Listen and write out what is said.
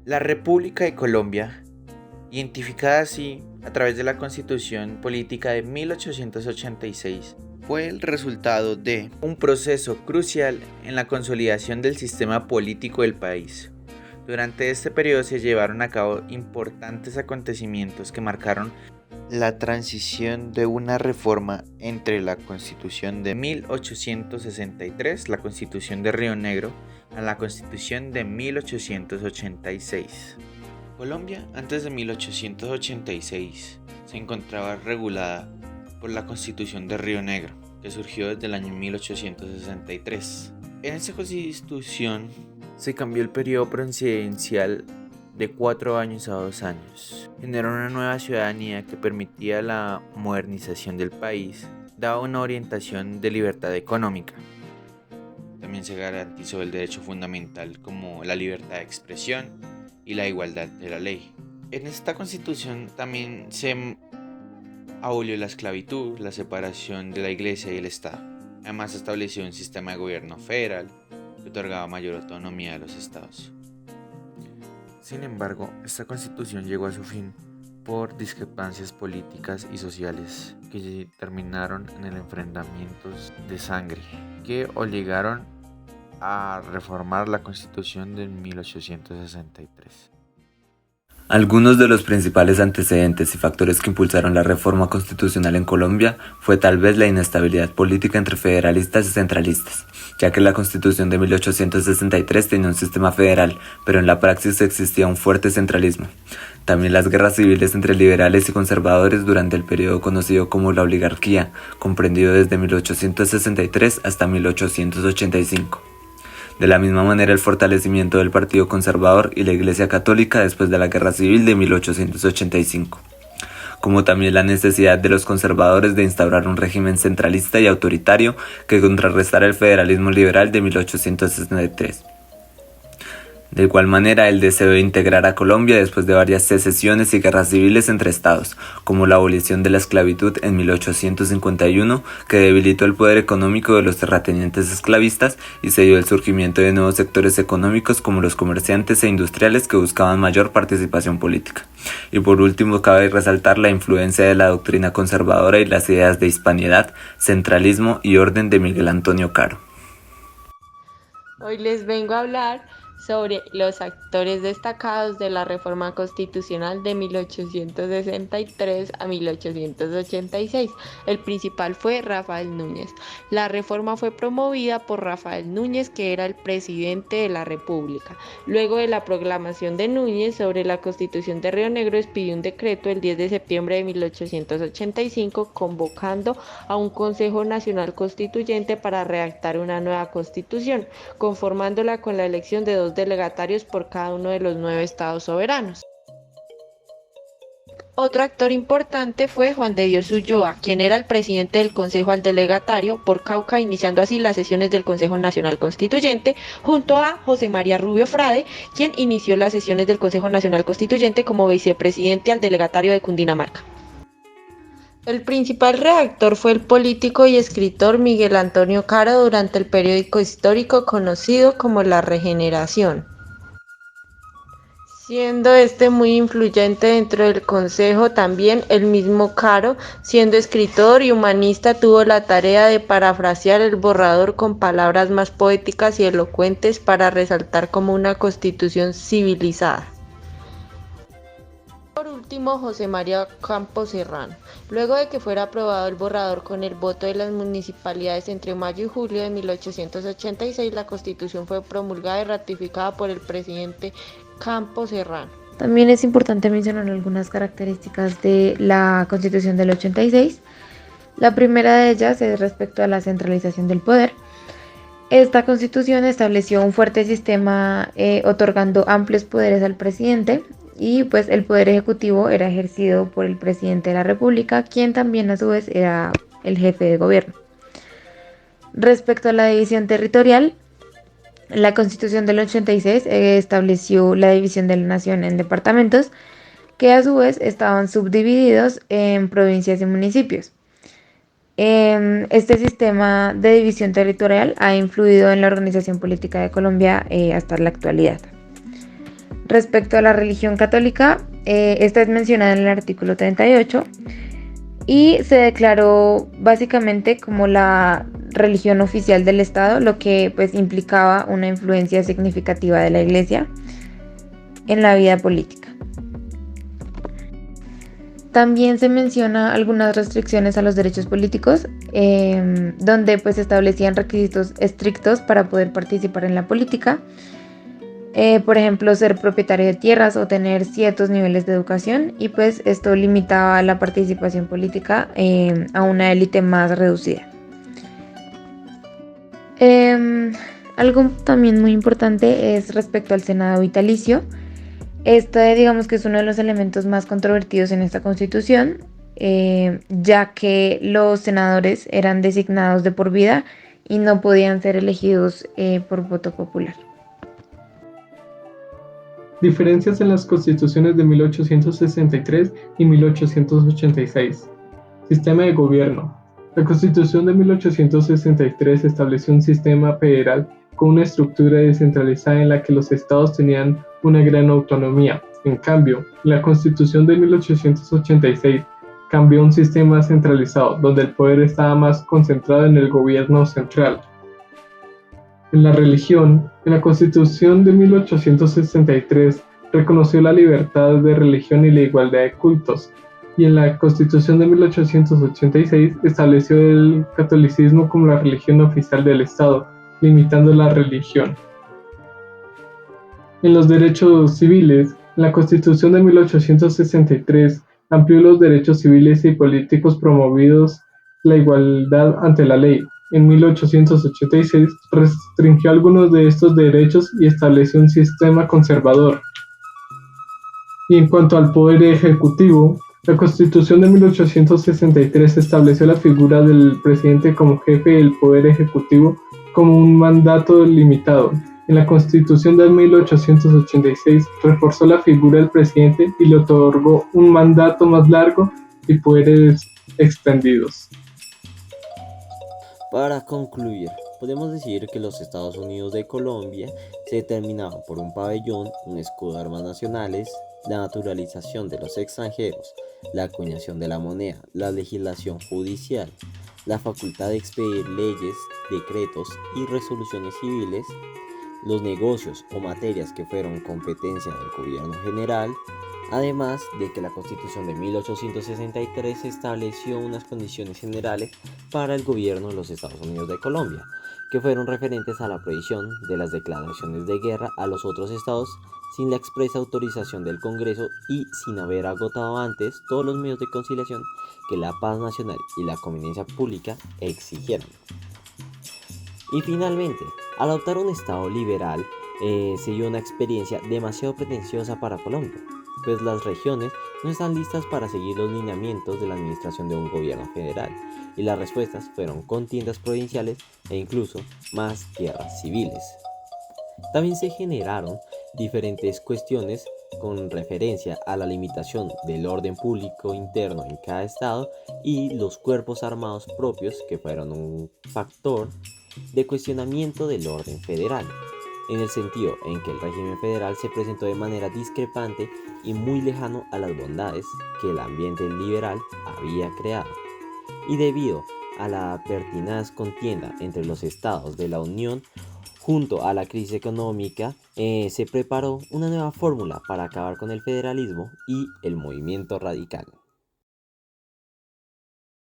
La República de Colombia, identificada así a través de la Constitución Política de 1886, fue el resultado de un proceso crucial en la consolidación del sistema político del país. Durante este periodo se llevaron a cabo importantes acontecimientos que marcaron la transición de una reforma entre la Constitución de 1863, la Constitución de Río Negro, a la Constitución de 1886. Colombia, antes de 1886, se encontraba regulada por la Constitución de Río Negro, que surgió desde el año 1863. En esta Constitución se cambió el periodo presidencial de 4 años a 2 años. Generó una nueva ciudadanía que permitía la modernización del país, daba una orientación de libertad económica. También se garantizó el derecho fundamental como la libertad de expresión y la igualdad de la ley. En esta Constitución también se abolió la esclavitud, la separación de la Iglesia y el Estado. Además, estableció un sistema de gobierno federal que otorgaba mayor autonomía a los estados. Sin embargo, esta Constitución llegó a su fin por discrepancias políticas y sociales que terminaron en enfrentamientos de sangre que obligaron a reformar la Constitución de 1863. Algunos de los principales antecedentes y factores que impulsaron la reforma constitucional en Colombia fue tal vez la inestabilidad política entre federalistas y centralistas, ya que la Constitución de 1863 tenía un sistema federal, pero en la praxis existía un fuerte centralismo. También las guerras civiles entre liberales y conservadores durante el periodo conocido como la oligarquía, comprendido desde 1863 hasta 1885. De la misma manera, el fortalecimiento del Partido Conservador y la Iglesia Católica después de la Guerra Civil de 1885, como también la necesidad de los conservadores de instaurar un régimen centralista y autoritario que contrarrestara el federalismo liberal de 1863. De igual manera, el deseo de integrar a Colombia después de varias secesiones y guerras civiles entre estados, como la abolición de la esclavitud en 1851, que debilitó el poder económico de los terratenientes esclavistas y se dio el surgimiento de nuevos sectores económicos como los comerciantes e industriales que buscaban mayor participación política. Y por último, cabe resaltar la influencia de la doctrina conservadora y las ideas de hispanidad, centralismo y orden de Miguel Antonio Caro. Hoy les vengo a hablar sobre los actores destacados de la reforma constitucional de 1863 a 1886. El principal fue Rafael Núñez. La reforma fue promovida por Rafael Núñez, que era el presidente de la República. Luego de la proclamación de Núñez sobre la Constitución de Río Negro, expidió un decreto el 10 de septiembre de 1885 convocando a un Consejo Nacional Constituyente para redactar una nueva constitución, conformándola con la elección de 2 delegatarios por cada uno de los 9 estados soberanos. Otro actor importante fue Juan de Dios Ulloa, quien era el presidente del Consejo al Delegatario por Cauca, iniciando así las sesiones del Consejo Nacional Constituyente, junto a José María Rubio Frade, quien inició las sesiones del Consejo Nacional Constituyente como vicepresidente al Delegatario de Cundinamarca. El principal redactor fue el político y escritor Miguel Antonio Caro durante el periódico histórico conocido como La Regeneración, siendo este muy influyente dentro del Consejo. También el mismo Caro, siendo escritor y humanista, tuvo la tarea de parafrasear el borrador con palabras más poéticas y elocuentes para resaltar como una constitución civilizada. Por último, José María Campos Serrano. Luego de que fuera aprobado el borrador con el voto de las municipalidades entre mayo y julio de 1886, la Constitución fue promulgada y ratificada por el presidente Campos Serrano. También es importante mencionar algunas características de la Constitución del 86. La primera de ellas es respecto a la centralización del poder. Esta Constitución estableció un fuerte sistema otorgando amplios poderes al presidente, y pues el poder ejecutivo era ejercido por el presidente de la República, quien también a su vez era el jefe de gobierno. Respecto a la división territorial, la Constitución del 86 estableció la división de la nación en departamentos, que a su vez estaban subdivididos en provincias y municipios. Este sistema de división territorial ha influido en la organización política de Colombia hasta la actualidad. Respecto a la religión católica, esta es mencionada en el artículo 38 y se declaró básicamente como la religión oficial del Estado, lo que pues implicaba una influencia significativa de la Iglesia en la vida política. También se menciona algunas restricciones a los derechos políticos, donde pues se establecían requisitos estrictos para poder participar en la política. Por ejemplo, ser propietario de tierras o tener ciertos niveles de educación, y pues esto limitaba la participación política a una élite más reducida. Algo también muy importante es respecto al Senado vitalicio. Este, digamos que es uno de los elementos más controvertidos en esta Constitución, ya que los senadores eran designados de por vida y no podían ser elegidos por voto popular. Diferencias en las constituciones de 1863 y 1886. Sistema de gobierno. La Constitución de 1863 estableció un sistema federal con una estructura descentralizada en la que los estados tenían una gran autonomía. En cambio, la Constitución de 1886 cambió a un sistema centralizado, donde el poder estaba más concentrado en el gobierno central. En la religión, en la Constitución de 1863 reconoció la libertad de religión y la igualdad de cultos, y en la Constitución de 1886 estableció el catolicismo como la religión oficial del Estado, limitando la religión. En los derechos civiles, la Constitución de 1863 amplió los derechos civiles y políticos promovidos la igualdad ante la ley. En 1886 restringió algunos de estos derechos y estableció un sistema conservador. Y en cuanto al poder ejecutivo, la Constitución de 1863 estableció la figura del presidente como jefe del poder ejecutivo como un mandato limitado. En la Constitución de 1886 reforzó la figura del presidente y le otorgó un mandato más largo y poderes extendidos. Para concluir, podemos decir que los Estados Unidos de Colombia se determinaban por un pabellón, un escudo de armas nacionales, la naturalización de los extranjeros, la acuñación de la moneda, la legislación judicial, la facultad de expedir leyes, decretos y resoluciones civiles, los negocios o materias que fueron competencia del gobierno general, además de que la Constitución de 1863 estableció unas condiciones generales para el gobierno de los Estados Unidos de Colombia, que fueron referentes a la prohibición de las declaraciones de guerra a los otros estados sin la expresa autorización del Congreso y sin haber agotado antes todos los medios de conciliación que la paz nacional y la conveniencia pública exigieron. Y finalmente, al adoptar un Estado liberal, se dio una experiencia demasiado pretenciosa para Colombia, pues las regiones no están listas para seguir los lineamientos de la administración de un gobierno federal, y las respuestas fueron contiendas provinciales e incluso más guerras civiles. También se generaron diferentes cuestiones con referencia a la limitación del orden público interno en cada estado y los cuerpos armados propios, que fueron un factor de cuestionamiento del orden federal, en el sentido en que el régimen federal se presentó de manera discrepante y muy lejano a las bondades que el ambiente liberal había creado. Y debido a la pertinaz contienda entre los estados de la Unión, junto a la crisis económica, se preparó una nueva fórmula para acabar con el federalismo y el movimiento radical.